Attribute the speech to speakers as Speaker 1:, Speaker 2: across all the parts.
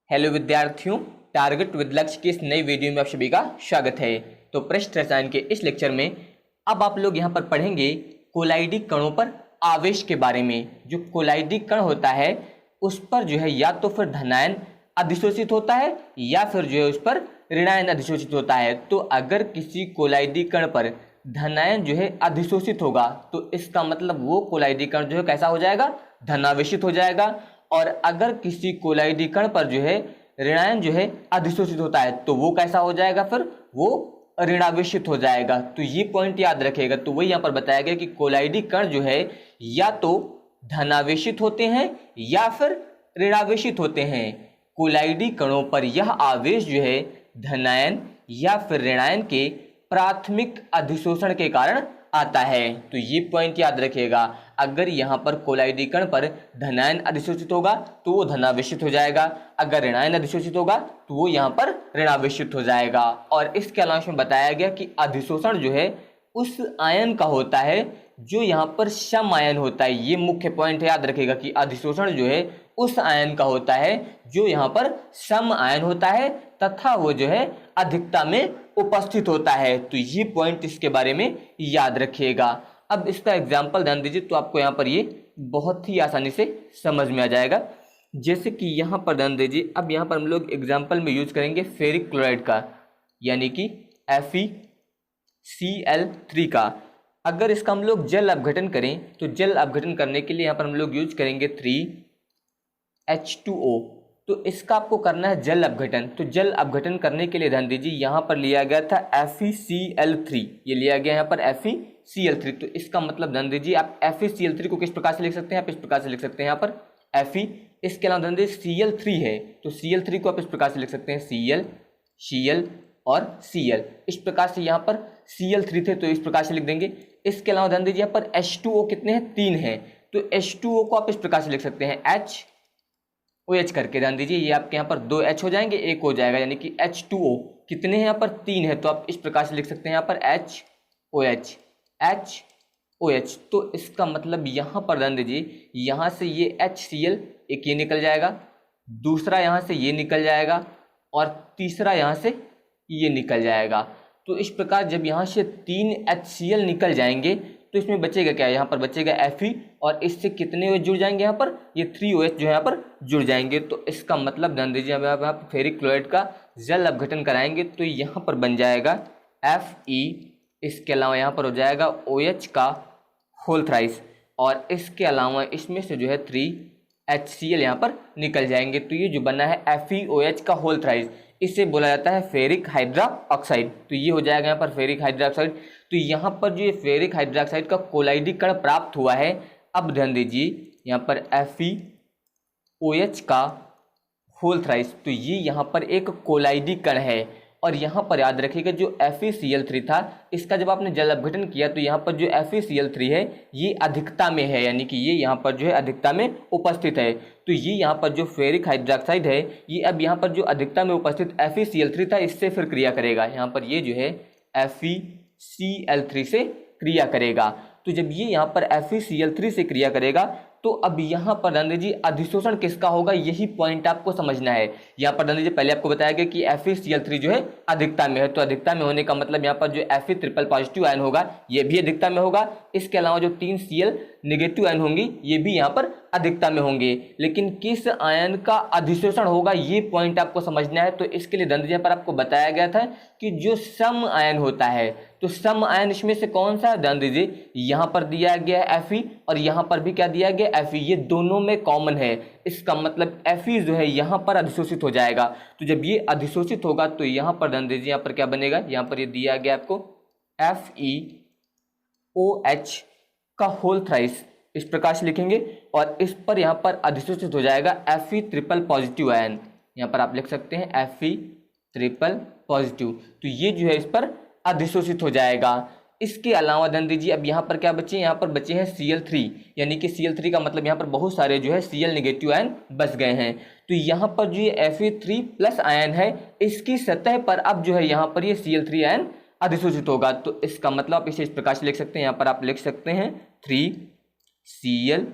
Speaker 1: Hello विद्यार्थियों, target with लक्ष्य की इस नई वीडियो में आप सभी का स्वागत है। तो पृष्ठ रसायन के इस लेक्चर में अब आप लोग यहाँ पर पढ़ेंगे कोलाइडी कणों पर आवेश के बारे में। जो कोलाइडी कण होता है उस पर जो है या तो फिर धनायन अधिशोषित होता है या फिर जो है उस पर ऋणायन अधिशोषित होता है। तो अगर किसी कोलाइडी कण पर धनायन जो है अधिशोषित होगा तो इसका मतलब वो कोलाइडी कण जो है कैसा हो जाएगा, धनावेशित हो जाएगा। और अगर किसी कोलाइडी कण पर जो है ऋणायन जो है अधिशोषित होता है तो वो कैसा हो जाएगा, फिर वो ऋणावेशित हो जाएगा। तो ये पॉइंट याद रखिएगा। तो वही यहाँ पर बताया गया कि कोलाइडी कण जो है या तो धनावेशित होते हैं या फिर ऋणावेशित होते हैं। कोलाइडी कणों पर यह आवेश जो है धनायन या फिर ऋणायन के प्राथमिक अधिशोषण के कारण आता है। तो ये पॉइंट याद रखिएगा। अगर यहाँ पर कोलाइडी कण पर धनायन अधिशोषित होगा तो वो धनावेशित हो जाएगा, अगर ऋणायन अधिशोषित होगा तो वो यहाँ पर ऋणावेशित हो जाएगा। और इसके अलावा इसमें बताया गया कि अधिशोषण जो है उस आयन का होता है जो यहाँ पर सम आयन होता है। ये मुख्य पॉइंट है, याद रखिएगा कि अधिशोषण जो है उस आयन का होता है जो यहाँ पर सम आयन होता है तथा वो जो है अधिकता में उपस्थित होता है। तो ये पॉइंट इसके बारे में याद रखिएगा। अब इसका एग्जाम्पल ध्यान दीजिए तो आपको यहाँ पर ये बहुत ही आसानी से समझ में आ जाएगा। जैसे कि यहाँ पर ध्यान दीजिए, अब यहाँ पर हम लोग एग्जाम्पल में यूज करेंगे फेरिक क्लोराइड का, यानी कि FeCl3 का। अगर इसका हम लोग जल अपघटन करें तो जल अपघटन करने के लिए यहाँ पर हम लोग यूज करेंगे 3H2O। तो इसका आपको करना है जल अपघटन। तो जल अपघटन करने के लिए ध्यान दीजिए यहाँ पर लिया गया था FeCl3, ये लिया गया यहाँ पर FeCl3। तो इसका मतलब ध्यान दीजिए आप FeCl3 को किस प्रकार से लिख सकते हैं, आप इस प्रकार से लिख सकते हैं यहाँ पर Fe। इसके अलावा ध्यान दीजिए Cl3 है तो Cl3 को आप इस प्रकार से लिख सकते हैं Cl, Cl और Cl। इस प्रकार से यहाँ पर Cl3 थे तो इस प्रकार से लिख देंगे। इसके अलावा ध्यान दीजिए यहाँ पर H2O कितने हैं, 3 हैं। तो H2O को आप इस प्रकार से लिख सकते हैं HOH करके। ध्यान दीजिए ये आपके यहाँ पर 2 H हो जाएंगे, 1 हो जाएगा, यानी कि H2O कितने हैं यहाँ पर, 3 है। तो आप इस प्रकार से लिख सकते हैं यहाँ पर HOH। तो इसका मतलब यहाँ पर ध्यान दीजिए यहाँ से ये HCl एक ये निकल जाएगा, दूसरा यहाँ से ये निकल जाएगा और तीसरा यहाँ से ये निकल जाएगा। तो इस प्रकार जब यहाँ से 3 HCl निकल जाएंगे तो इसमें बचेगा क्या, यहाँ पर बचेगा Fe और इससे कितने OH जुड़ जाएंगे, यहाँ पर ये 3 OH जो है यहाँ पर जुड़ जाएंगे। तो इसका मतलब ध्यान दीजिए अब यहाँ पर फेरिक क्लोराइड का जल अपघटन कराएंगे तो यहाँ पर बन जाएगा Fe। इसके अलावा यहाँ पर हो जाएगा OH का होल थ्राइस और इसके अलावा इसमें से जो है 3HCl यहाँ पर निकल जाएंगे। तो ये जो बना है FeOH का होल थ्राइस, इसे बोला जाता है फेरिक हाइड्रा ऑक्साइड। तो ये हो जाएगा यहाँ पर फेरिक हाइड्रा ऑक्साइड। तो यहाँ पर जो ये फेरिक हाइड्रा ऑक्साइड का कोलाइडी कण प्राप्त हुआ है। अब ध्यान दीजिए यहाँ पर FeOH का होल थ्राइस, तो ये यहाँ पर एक कोलाइडी कण है। और यहाँ पर याद रखिएगा जो FeCl3 था इसका जब आपने जल अपघटन किया तो यहाँ पर जो FeCl3 है ये अधिकता में है, यानी कि ये यहाँ पर जो है अधिकता में उपस्थित है। तो ये यहाँ पर जो फेरिक हाइड्रोक्साइड है ये अब यहाँ पर जो अधिकता में उपस्थित FeCl3 था इससे फिर क्रिया करेगा। यहाँ पर ये जो है FeCl3 से क्रिया करेगा। तो जब ये यहाँ पर FeCl3 से क्रिया करेगा तो अब यहाँ पर ध्यान दीजिए अधिशोषण किसका होगा, यही पॉइंट आपको समझना है। यहाँ पर ध्यान दीजिए पहले आपको बताया गया कि FeCl3 जो है अधिकता में है, तो अधिकता में होने का मतलब यहाँ पर जो Fe ट्रिपल पॉजिटिव आयन होगा ये भी अधिकता में होगा। इसके अलावा जो 3 Cl नेगेटिव आयन होंगी ये भी यहाँ पर अधिकता में होंगे। लेकिन किस आयन का अधिशोषण होगा ये पॉइंट आपको समझना है। तो इसके लिए ध्यान दीजिए पर आपको बताया गया था कि जो सम आयन होता है, तो सम आयन इसमें से कौन सा है, ध्यान दीजिए यहाँ पर दिया गया है Fe और यहाँ पर भी क्या दिया गया Fe, ये दोनों में कॉमन है। इसका मतलब Fe जो है यहाँ पर अधिशोषित हो जाएगा। तो जब ये अधिशोषित होगा तो यहाँ पर ध्यान दीजिए यहाँ पर क्या बनेगा, यहाँ पर ये दिया गया आपको FeOH का होल थ्राइस, इस प्रकार से लिखेंगे और इस पर यहाँ पर अधिशोषित हो जाएगा Fe ट्रिपल पॉजिटिव आयन। यहाँ पर आप लिख सकते हैं Fe ट्रिपल पॉजिटिव। तो ये जो है इस पर अधिशोषित हो जाएगा। इसके अलावा ध्यान दीजिए अब यहाँ पर क्या बचे, यहाँ पर बचे हैं Cl3, यानी कि Cl3 का मतलब यहाँ पर बहुत सारे जो है Cl नेगेटिव आयन बच गए हैं। तो यहाँ पर जो ये Fe3+ आयन है इसकी सतह पर अब जो है यहाँ पर ये Cl3 आयन अधिशोषित होगा। तो इसका मतलब आप इसे इस प्रकार से लिख सकते हैं, यहाँ पर आप लिख सकते हैं 3Cl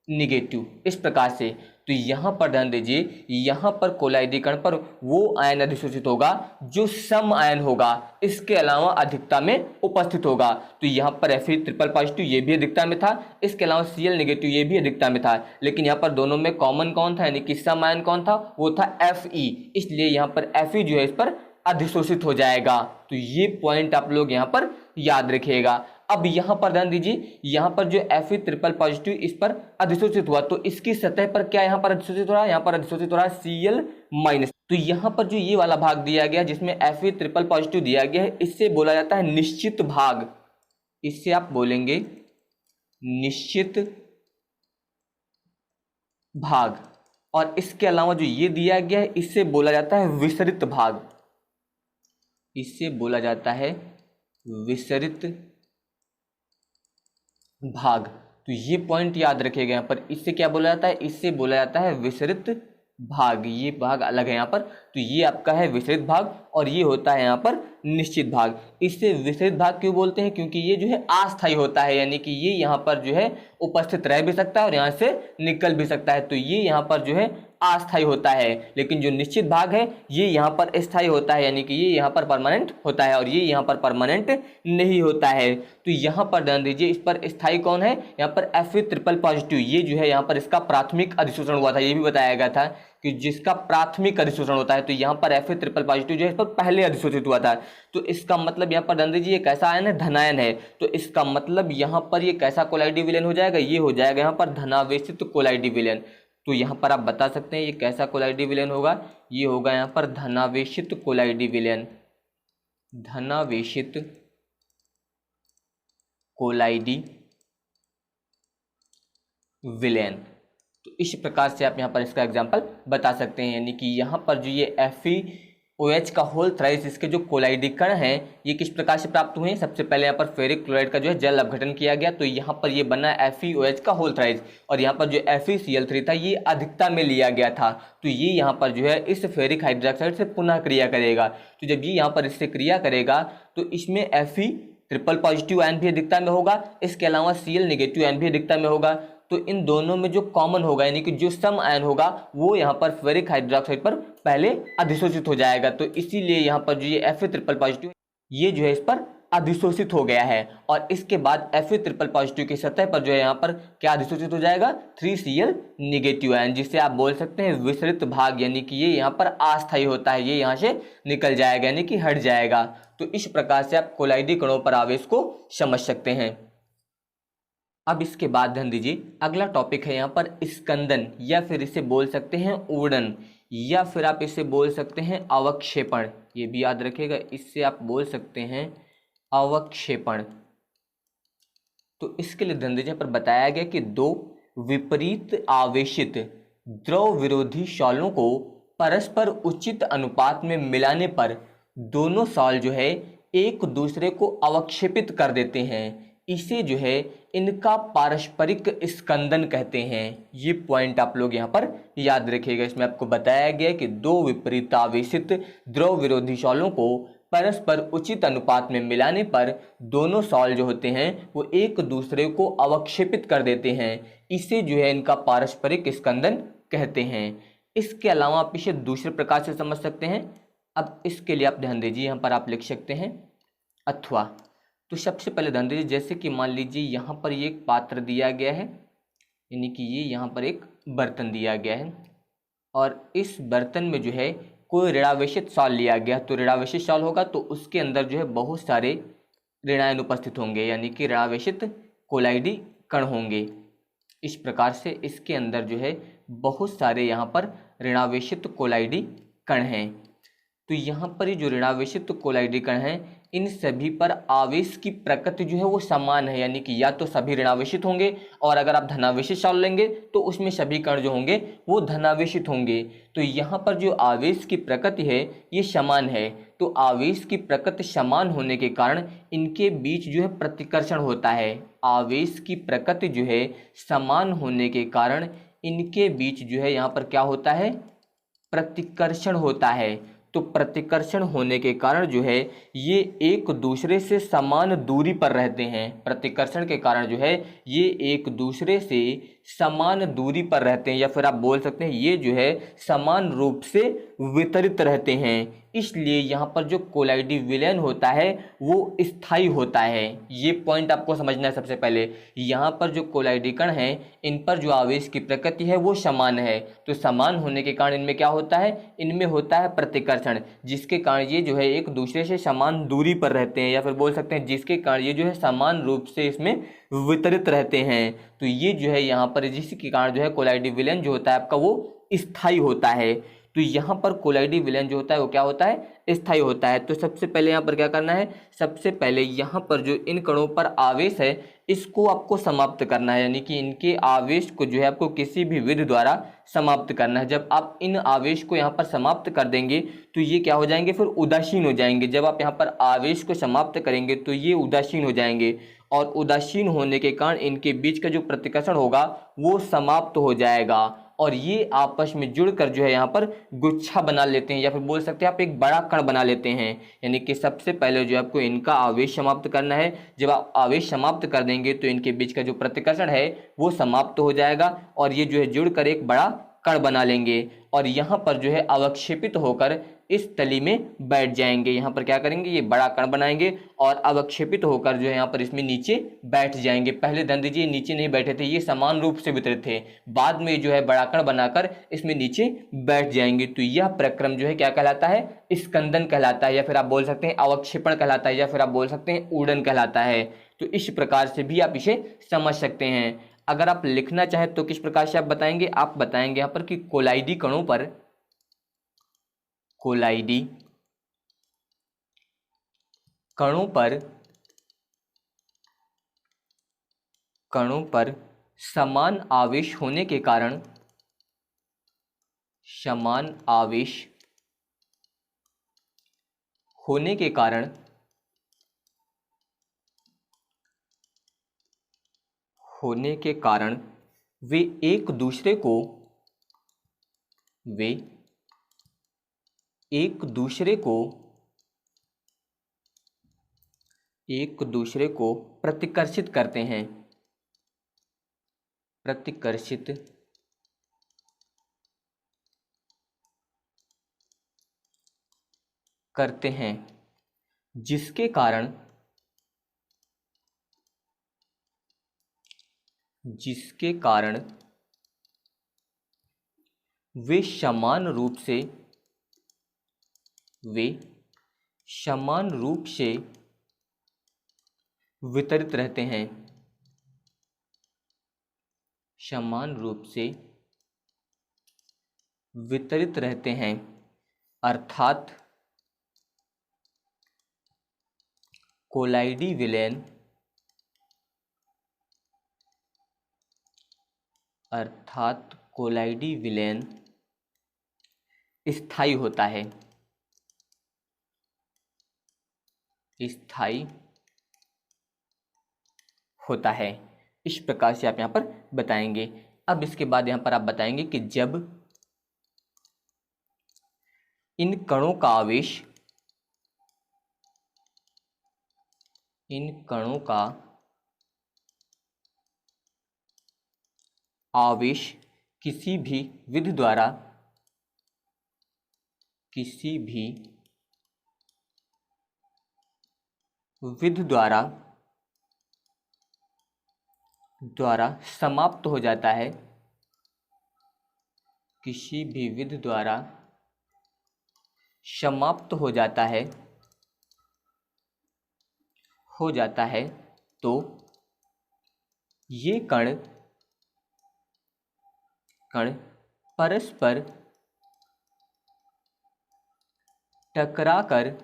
Speaker 1: नेगेटिव, इस प्रकार से। तो तो यहाँ पर ध्यान दीजिए, यहाँ पर कोलाइडी कण पर वो आयन अधिशोषित होगा जो सम आयन होगा, इसके अलावा अधिकता में उपस्थित होगा। तो यहाँ पर Fe ट्रिपल पॉजिटिव ये भी अधिकता में था, इसके अलावा Cl नेगेटिव ये भी अधिकता में था, लेकिन यहाँ पर दोनों में कॉमन कौन था, यानी कि सम आयन कौन था, वो था Fe। इसलिए यहाँ पर Fe जो है इस पर अधिशोषित हो जाएगा। तो ये पॉइंट आप लोग यहाँ पर याद रखिएगा। अब यहाँ पर ध्यान दीजिए, यहाँ पर जो Fe ट्रिपल पॉजिटिव इस पर अधिशोषित हुआ, तो इसकी सतह पर क्या यहाँ पर अधिशोषित हो रहा है, यहाँ पर अधिशोषित हो रहा है Cl माइनस। तो यहाँ पर जो ये वाला भाग दिया गया जिसमें Fe ट्रिपल पॉजिटिव दिया गया है, इससे बोला जाता है निश्चित भाग। इससे आप बोलेंगे निश्चित भाग। और इसके अलावा जो ये दिया गया है, इससे बोला जाता है विसरित भाग। इससे बोला जाता है विसरित भाग। तो ये पॉइंट याद रखिएगा यहाँ पर, इससे क्या बोला जाता है, इससे बोला जाता है विसरित भाग। ये भाग अलग है यहाँ पर, तो ये आपका है विसरित भाग और ये होता है यहाँ पर निश्चित भाग। इससे विसरित भाग क्यों बोलते हैं, क्योंकि ये जो है अस्थायी होता है, यानी कि ये यहाँ पर जो है उपस्थित रह भी सकता है और यहाँ से निकल भी सकता है। तो ये यहाँ पर जो है अस्थायी होता है, लेकिन जो निश्चित भाग है ये यहाँ पर स्थायी होता है, यानी कि ये यहाँ पर परमानेंट होता है और ये यहाँ पर परमानेंट नहीं होता है। तो यहाँ पर ध्यान दीजिए, इस पर स्थायी कौन है, यहाँ पर Fe ट्रिपल पॉजिटिव, ये जो है यहाँ पर इसका प्राथमिक अधिशोषण हुआ था, ये भी बताया गया था कि जिसका प्राथमिक अधिशोषण होता है, तो यहाँ पर Fe ट्रिपल पॉजिटिव जो है इस पर पहले अधिशोषित हुआ था। तो इसका मतलब यहाँ पर ध्यान दीजिए, ये कैसा आयन है, धनायन है। तो इसका मतलब यहाँ पर ये कैसा कोलाइडी विलयन हो जाएगा, ये हो जाएगा यहाँ पर धनावेशित कोलाइडी विलयन। तो यहाँ पर आप बता सकते हैं ये कैसा कोलाइडी विलयन होगा, ये होगा यहाँ पर धनावेशित कोलाइडी विलयन। धनावेशित कोलाइडी विलयन। तो इस प्रकार से आप यहाँ पर इसका एग्जाम्पल बता सकते हैं, यानी कि यहाँ पर जो ये FeOH का होल थ्राइस, इसके जो कोलाइडी कण हैं ये किस प्रकार से प्राप्त हुए हैं। सबसे पहले यहाँ पर फेरिक क्लोराइड का जो है जल अपघटन किया गया, तो यहाँ पर ये बना FeOH का होल थ्राइस और यहाँ पर जो FeCl3 था ये अधिकता में लिया गया था। तो ये यहाँ पर जो है इस फेरिक हाइड्रोक्साइड से पुनः क्रिया करेगा। तो जब ये यहाँ पर इससे क्रिया करेगा तो इसमें Fe ट्रिपल पॉजिटिव आयन भी अधिकता में होगा, इसके अलावा Cl नेगेटिव आयन भी अधिकता में होगा। तो इन दोनों में जो कॉमन होगा, यानी कि जो सम आयन होगा, वो यहाँ पर फेरिक हाइड्रोक्साइड पर पहले अधिशोषित हो जाएगा। तो इसीलिए यहाँ पर जो ये Fe ट्रिपल पॉजिटिव ये जो है इस पर अधिशोषित हो गया है और इसके बाद Fe ट्रिपल पॉजिटिव की सतह पर जो है यहाँ पर क्या अधिशोषित हो जाएगा, 3Cl नेगेटिव आयन, जिसे आप बोल सकते हैं विसरित भाग, यानी कि ये यहाँ पर अस्थायी होता है, ये यहाँ से निकल जाएगा, यानी कि हट जाएगा। तो इस प्रकार से आप कोलाइडी कणों पर आवेश को समझ सकते हैं। अब इसके बाद ध्यान दीजिए, अगला टॉपिक है यहाँ पर स्कंदन, या फिर इसे बोल सकते हैं उड़न, या फिर आप इसे बोल सकते हैं अवक्षेपण। ये भी याद रखिएगा, इससे आप बोल सकते हैं अवक्षेपण। तो इसके लिए ध्यान दीजिए, पर बताया गया कि दो विपरीत आवेशित द्रव विरोधी शॉलों को परस्पर उचित अनुपात में मिलाने पर दोनों शॉल जो है एक दूसरे को अवक्षेपित कर देते हैं। इसे जो है इनका पारस्परिक स्कंदन कहते हैं। ये पॉइंट आप लोग यहाँ पर याद रखिएगा। इसमें आपको बताया गया कि दो विपरीत आवेशित द्रव विरोधी शॉलों को परस्पर उचित अनुपात में मिलाने पर दोनों शॉल जो होते हैं वो एक दूसरे को अवक्षेपित कर देते हैं। इसे जो है इनका पारस्परिक स्कंदन कहते हैं। इसके अलावा आप इसे दूसरे प्रकार से समझ सकते हैं। अब इसके लिए आप ध्यान दीजिए, यहाँ पर आप लिख सकते हैं अथवा। तो सबसे पहले ध्यान दीजिए, जैसे कि मान लीजिए यहाँ पर ये एक पात्र दिया गया है, यानी कि ये यहाँ पर एक बर्तन दिया गया है और इस बर्तन में जो है कोई ऋणावेशित शॉल लिया गया। तो ऋणावेशित शॉल होगा तो उसके अंदर जो है बहुत सारे ऋणायन उपस्थित होंगे, यानी कि ऋणावेशित कोलाइडी कण होंगे। इस प्रकार से इसके अंदर जो है बहुत सारे यहाँ पर ऋणावेशित कोलाइडी कण हैं। तो यहाँ पर ये जो ऋणावेशित कोलाइडी कण हैं, इन सभी पर आवेश की प्रकृति जो है वो समान है, यानी कि या तो सभी ऋणावेशित होंगे और अगर आप धनावेशित शॉल लेंगे तो उसमें सभी कण जो होंगे वो धनावेशित होंगे। तो यहाँ पर जो आवेश की प्रकृति है ये समान है। तो आवेश की प्रकृति समान होने के कारण इनके बीच जो है प्रतिकर्षण होता है। आवेश की प्रकृति जो है समान होने के कारण इनके बीच जो है यहाँ पर क्या होता है, प्रतिकर्षण होता है। तो प्रतिकर्षण होने के कारण जो है ये एक दूसरे से समान दूरी पर रहते हैं। प्रतिकर्षण के कारण जो है ये एक दूसरे से समान दूरी पर रहते हैं, या फिर आप बोल सकते हैं ये जो है समान रूप से वितरित रहते हैं। इसलिए यहाँ पर जो कोलाइडी विलयन होता है वो स्थायी होता है। ये पॉइंट आपको समझना है। सबसे पहले यहाँ पर जो कोलाइडी कण हैं इन पर जो आवेश की प्रकृति है वो समान है, तो समान होने के कारण इनमें क्या होता है, इनमें होता है प्रतिकर्षण, जिसके कारण ये जो है एक दूसरे से समान दूरी पर रहते हैं, या फिर बोल सकते हैं जिसके कारण ये जो है समान रूप से इसमें वितरित रहते हैं। तो ये जो है यहाँ पर जिसके कारण जो है कोलाइडी विलयन जो होता है आपका वो स्थायी होता है। तो यहाँ पर कोलाइडी विलयन जो होता है वो क्या होता है, स्थायी होता है। तो सबसे पहले यहाँ पर क्या करना है, सबसे पहले यहाँ पर जो इन कणों पर आवेश है इसको आपको समाप्त करना है, यानी कि इनके आवेश को जो है आपको किसी भी विधि द्वारा समाप्त करना है। जब आप इन आवेश को यहाँ पर समाप्त कर देंगे तो ये क्या हो जाएंगे, फिर उदासीन हो जाएंगे। जब आप यहाँ पर आवेश को समाप्त करेंगे तो ये उदासीन हो जाएंगे, और उदासीन होने के कारण इनके बीच का जो प्रतिकर्षण होगा वो समाप्त हो जाएगा, और ये आपस में जुड़कर जो है यहाँ पर गुच्छा बना लेते हैं, या फिर बोल सकते हैं आप एक बड़ा कण बना लेते हैं। यानी कि सबसे पहले जो आपको इनका आवेश समाप्त करना है। जब आप आवेश समाप्त कर देंगे तो इनके बीच का जो प्रतिकर्षण है वो समाप्त हो जाएगा, और ये जो है जुड़कर एक बड़ा कण बना लेंगे, और यहाँ पर जो है अवक्षेपित होकर इस तली में बैठ जाएंगे। यहाँ पर क्या करेंगे, ये बड़ा कण बनाएंगे और अवक्षेपित होकर जो है यहाँ पर इसमें नीचे बैठ जाएंगे। पहले ध्यान दीजिए नीचे नहीं बैठे थे, ये समान रूप से वितरित थे, बाद में जो है बड़ा कण बनाकर इसमें नीचे बैठ जाएंगे। तो यह प्रक्रम जो है क्या कहलाता है, स्कंदन कहलाता है, या फिर आप बोल सकते हैं अवक्षेपण कहलाता है, या फिर आप बोल सकते हैं ऊडन कहलाता है। तो इस प्रकार से भी आप इसे समझ सकते हैं। अगर आप लिखना चाहें तो किस प्रकार से आप बताएंगे, आप बताएंगे यहाँ पर कि कोलाइडी कणों पर, कोलाइडी कणों पर समान आवेश होने के कारण, समान आवेश होने के कारण वे एक दूसरे को प्रतिकर्षित करते हैं, जिसके कारण वे समान रूप से वितरित रहते हैं, समान रूप से वितरित रहते हैं, अर्थात कोलाइडी विलयन स्थायी होता है, इस प्रकार से आप यहाँ पर बताएंगे। अब इसके बाद यहाँ पर आप बताएंगे कि जब इन कणों का आवेश किसी भी विधि द्वारा समाप्त हो जाता है, किसी भी विधि द्वारा समाप्त हो जाता है, तो ये कण परस्पर टकराकर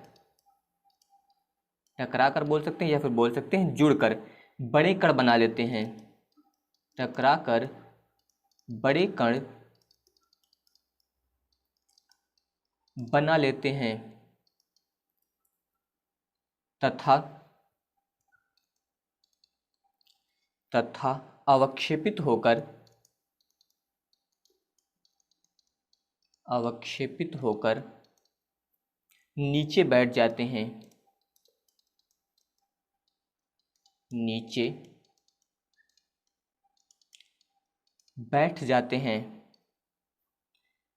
Speaker 1: बोल सकते हैं, या फिर बोल सकते हैं जुड़कर बड़े कण बना लेते हैं, टकराकर बड़े कण बना लेते हैं, तथा अवक्षेपित होकर नीचे बैठ जाते हैं, नीचे बैठ जाते हैं,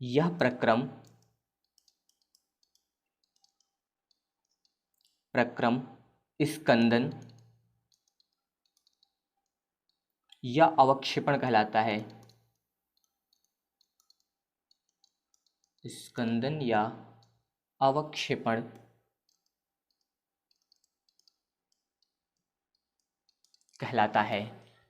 Speaker 1: यह प्रक्रम स्कंदन या अवक्षेपण कहलाता है। स्कंदन या अवक्षेपण कहलाता है।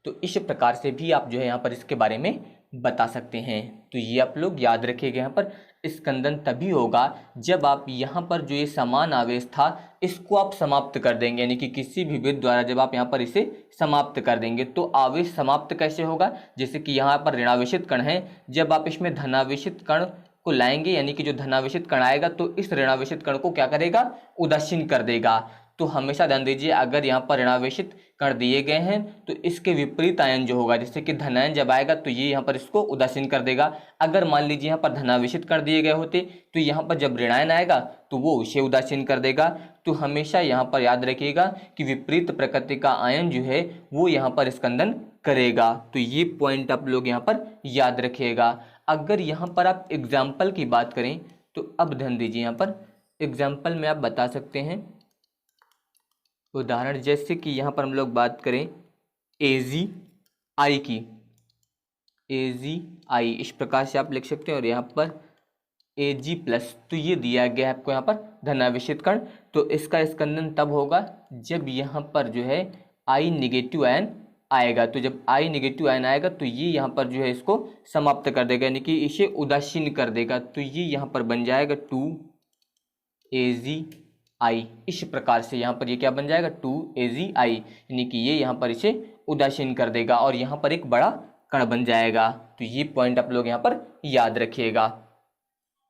Speaker 1: तो इस प्रकार से भी आप जो है यहाँ पर इसके बारे में बता सकते हैं। तो ये आप लोग याद रखिएगा, यहाँ पर स्कंदन तभी होगा जब आप यहाँ पर जो ये समान आवेश था इसको आप समाप्त कर देंगे, यानी कि किसी भी विद्युत द्वारा जब आप यहाँ पर इसे समाप्त कर देंगे तो आवेश समाप्त कैसे होगा। जैसे कि यहाँ पर ऋणावेशित कण है, जब आप इसमें धनावेशित कण को लाएंगे, यानी कि जो धनावेशित कण आएगा तो इस ऋणावेशित कण को क्या करेगा, उदासीन कर देगा। तो हमेशा ध्यान दीजिए, अगर यहाँ पर ऋणावेशित कण दिए गए हैं तो इसके विपरीत आयन जो होगा, जैसे कि धनायन जब आएगा तो ये यहाँ पर इसको उदासीन कर देगा। अगर मान लीजिए यहाँ पर धनावेशित कण दिए गए होते तो यहाँ पर जब ऋणायन आएगा तो वो उसे उदासीन कर देगा। तो हमेशा यहाँ पर याद रखिएगा कि विपरीत प्रकृति का आयन जो है वो यहाँ पर स्कंदन करेगा। तो ये पॉइंट आप लोग यहाँ पर याद रखिएगा। अगर यहाँ पर आप एग्जाम्पल की बात करें तो अब ध्यान दीजिए, यहाँ पर एग्जाम्पल में आप बता सकते हैं उदाहरण, जैसे कि यहाँ पर हम लोग बात करें AgI की, AgI इस प्रकार से आप लिख सकते हैं, और यहाँ पर Ag+, तो ये दिया गया है आपको यहाँ पर धनावेशित कण। तो इसका स्कंदन तब होगा जब यहाँ पर जो है I नेगेटिव आयन आएगा। तो जब I नेगेटिव आयन आएगा तो ये यहाँ पर जो है इसको समाप्त कर देगा, यानी कि इसे उदासीन कर देगा। तो ये यहाँ पर बन जाएगा 2AgI। इस प्रकार से यहाँ पर ये क्या बन जाएगा, 2AgI, यानी कि ये यहाँ पर इसे उदासीन कर देगा और यहाँ पर एक बड़ा कण बन जाएगा। तो ये पॉइंट आप लोग यहाँ पर याद रखिएगा।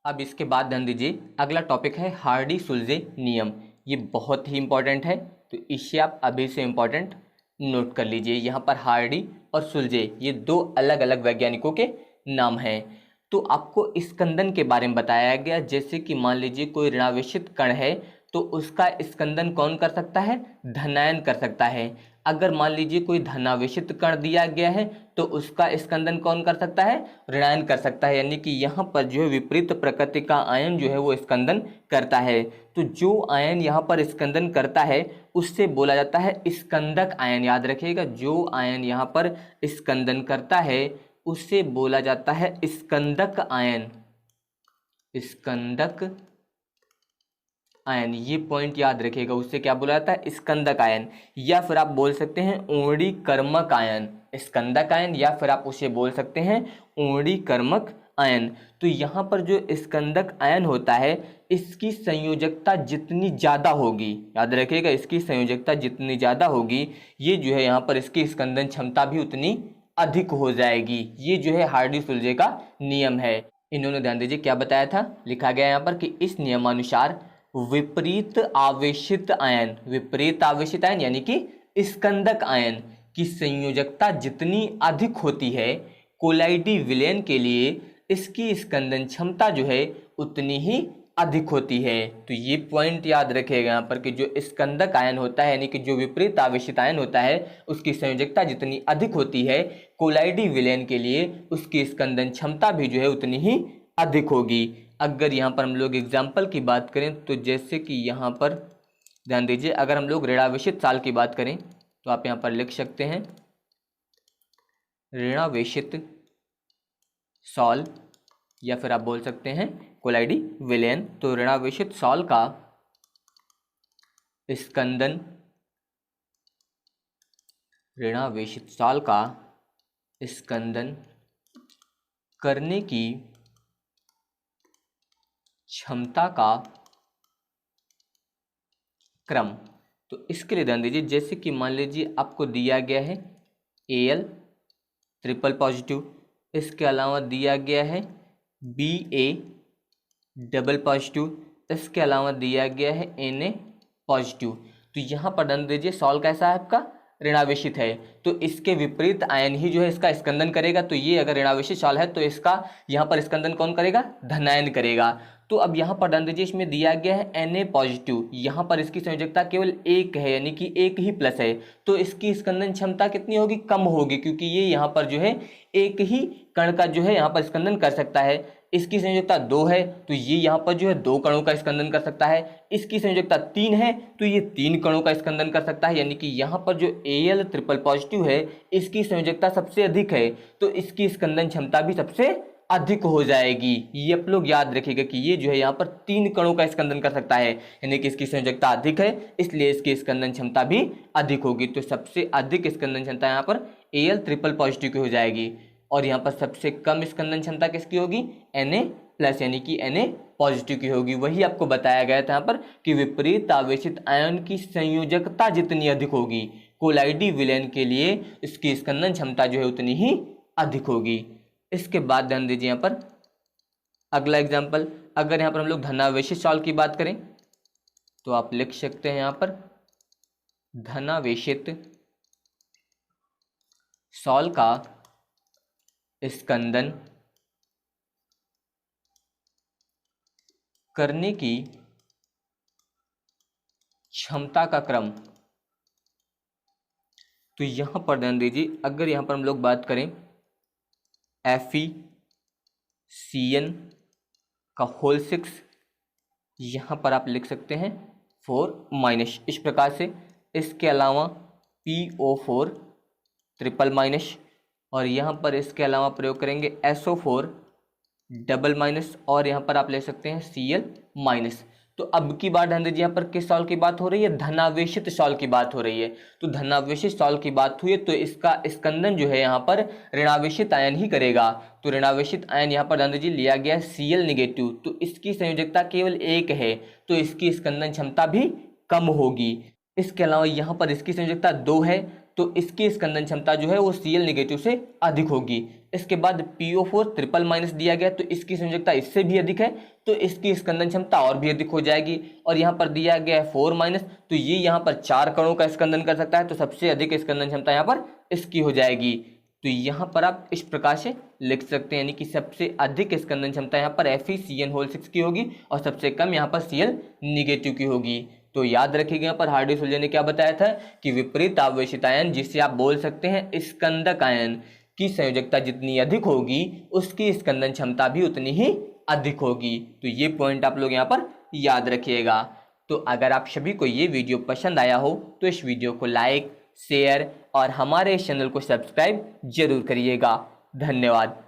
Speaker 1: अब इसके बाद ध्यान दीजिए, अगला टॉपिक है हार्डी-सुलजे नियम। ये बहुत ही इंपॉर्टेंट है, तो इसे आप अभी से इंपॉर्टेंट नोट कर लीजिए। यहाँ पर हार्डी और सुलजे ये दो अलग अलग वैज्ञानिकों के नाम हैं। तो आपको स्कंदन के बारे में बताया गया, जैसे कि मान लीजिए कोई ऋणावेशित कण है तो उसका स्कंदन कौन कर सकता है, धनायन कर सकता है। अगर मान लीजिए कोई धनावेशित कण दिया गया है तो उसका स्कंदन कौन कर सकता है, ऋणायन कर सकता है। यानी कि यहाँ पर जो है विपरीत प्रकृति का आयन जो है वो स्कंदन करता है। तो जो आयन यहाँ पर स्कंदन करता है उससे बोला जाता है स्कंदक आयन। याद रखिएगा, जो आयन यहाँ पर स्कंदन करता है उससे बोला जाता है स्कंदक आयन, स्कंदक आयन। ये पॉइंट याद रखिएगा, उससे क्या बोला जाता है, स्कंदक आयन। या फिर आप बोल सकते हैं ओड़ी कर्मक आयन, स्कंदक आयन, या फिर आप उसे बोल सकते हैं ओड़ी कर्मक आयन। तो यहाँ पर जो स्कंदक आयन होता है इसकी संयोजकता जितनी ज़्यादा होगी, याद रखिएगा, इसकी संयोजकता जितनी ज़्यादा होगी ये जो है यहाँ पर इसकी स्कंदन क्षमता भी उतनी अधिक हो जाएगी। ये जो है हार्डी-सुलजे का नियम है। इन्होंने ध्यान दीजिए क्या बताया था, लिखा गया यहाँ पर कि इस नियमानुसार विपरीत आवेशित आयन, विपरीत आवेशित आयन यानी कि स्कंदक आयन की संयोजकता जितनी अधिक होती है कोलाइडी विलयन के लिए इसकी स्कंदन क्षमता जो है उतनी ही अधिक होती है। तो ये पॉइंट याद रखिएगा यहाँ पर कि जो स्कंदक आयन होता है यानी कि जो विपरीत आवेशित आयन होता है उसकी संयोजकता जितनी अधिक होती है कोलाइडी विलयन के लिए उसकी स्कंदन क्षमता भी जो है उतनी ही अधिक होगी। अगर यहाँ पर हम लोग एग्जाम्पल की बात करें तो जैसे कि यहाँ पर ध्यान दीजिए, अगर हम लोग ऋणावेशित साल की बात करें तो आप यहाँ पर लिख सकते हैं ऋणावेशित सॉल, या फिर आप बोल सकते हैं कोलाइडी विलयन। तो ऋणावेशित सॉल का स्कंदन, ऋणावेशित सॉल का स्कंदन करने की क्षमता का क्रम। तो इसके लिए ध्यान दीजिए, जैसे कि मान लीजिए आपको दिया गया है Al ट्रिपल पॉजिटिव, इसके अलावा दिया गया है Ba डबल पॉजिटिव, इसके अलावा दिया गया है Na पॉजिटिव। तो यहाँ पर ध्यान दीजिए सॉल कैसा है आपका, ऋणावेशित है, तो इसके विपरीत आयन ही जो है इसका स्कंदन करेगा। तो ये अगर ऋणावेशित सॉल है तो इसका यहाँ पर स्कंदन कौन करेगा, धनायन करेगा। तो अब यहाँ पर ध्यान दीजिए, इसमें दिया गया है Na पॉजिटिव, यहाँ पर इसकी संयोजकता केवल एक है, यानी कि एक ही प्लस है, तो इसकी स्कंदन क्षमता कितनी होगी, कम होगी, क्योंकि ये यहाँ पर जो है एक ही कण का जो है यहाँ पर स्कंदन कर सकता है। इसकी संयोजकता 2 है तो ये यहाँ पर जो है 2 कणों का स्कंदन कर सकता है। इसकी संयोजकता 3 है तो ये 3 कणों का स्कंदन कर सकता है, यानी कि यहाँ पर जो Al ट्रिपल पॉजिटिव है इसकी संयोजकता सबसे अधिक है, तो इसकी स्कंदन क्षमता भी सबसे अधिक हो जाएगी। ये आप लोग याद रखिएगा कि ये जो है यहाँ पर 3 कणों का स्कंदन कर सकता है, यानी कि इसकी संयोजकता अधिक है, इसलिए इसकी स्कंदन क्षमता भी अधिक होगी। तो सबसे अधिक स्कंदन क्षमता यहाँ पर Al ट्रिपल पॉजिटिव की हो जाएगी, और यहाँ पर सबसे कम स्कंदन क्षमता किसकी होगी, Na प्लस यानी कि Na पॉजिटिव की होगी। वही आपको बताया गया था यहाँ पर कि विपरीत आवेशित आयन की संयोजकता जितनी अधिक होगी कोलाइडी विलयन के लिए इसकी स्कंदन क्षमता जो है उतनी ही अधिक होगी। इसके बाद ध्यान दीजिए यहाँ पर अगला एग्जाम्पल, अगर यहाँ पर हम लोग धनावेशित सॉल्व की बात करें तो आप लिख सकते हैं यहाँ पर धनावेशित सॉल्व का स्कंदन करने की क्षमता का क्रम। तो यहां पर ध्यान दीजिए, अगर यहां पर हम लोग बात करें FeCN का होल 6, यहां पर आप लिख सकते हैं 4- इस प्रकार से। इसके अलावा PO4 ट्रिपल माइनस, और यहाँ पर इसके अलावा प्रयोग करेंगे SO4 डबल माइनस, और यहाँ पर आप ले सकते हैं Cl-। तो अब की बार ध्यान दीजिए यहाँ पर किस सॉल्व की बात हो रही है, धनावेशित सॉल्व की बात हो रही है। तो धनावेशित सॉल्व की बात हुई है तो इसका स्कंदन जो है यहाँ पर ऋणावेशित आयन ही करेगा। तो ऋणावेशित आयन यहाँ पर ध्यान दीजिए लिया गया है Cl नेगेटिव, तो इसकी संयोजकता केवल एक है, तो इसकी स्कंदन क्षमता भी कम होगी। इसके अलावा यहाँ पर इसकी संयोजकता 2 है तो इसकी स्कंदन क्षमता जो है वो Cl नेगेटिव से अधिक होगी। इसके बाद PO4 ट्रिपल माइनस दिया गया तो इसकी संयोजकता इससे भी अधिक है, तो इसकी स्कंदन क्षमता और भी अधिक हो जाएगी। और यहाँ पर दिया गया है 4- तो ये यहाँ पर 4 कणों का स्कंदन कर सकता है, तो सबसे अधिक स्कंदन क्षमता यहाँ पर इसकी हो जाएगी। तो यहाँ पर आप इस प्रकार से लिख सकते हैं, यानी कि सबसे अधिक स्कंदन क्षमता यहाँ पर FeCN होल 6 की होगी और सबसे कम यहाँ पर Cl नेगेटिव की होगी। तो याद रखिएगा यहाँ पर हार्डी सुल्जे ने क्या बताया था कि विपरीत आवेशित आयन, जिसे आप बोल सकते हैं स्कंदक आयन, की संयोजकता जितनी अधिक होगी उसकी स्कंदन क्षमता भी उतनी ही अधिक होगी। तो ये पॉइंट आप लोग यहाँ पर याद रखिएगा। तो अगर आप सभी को ये वीडियो पसंद आया हो तो इस वीडियो को लाइक, शेयर और हमारे इस चैनल को सब्सक्राइब जरूर करिएगा। धन्यवाद।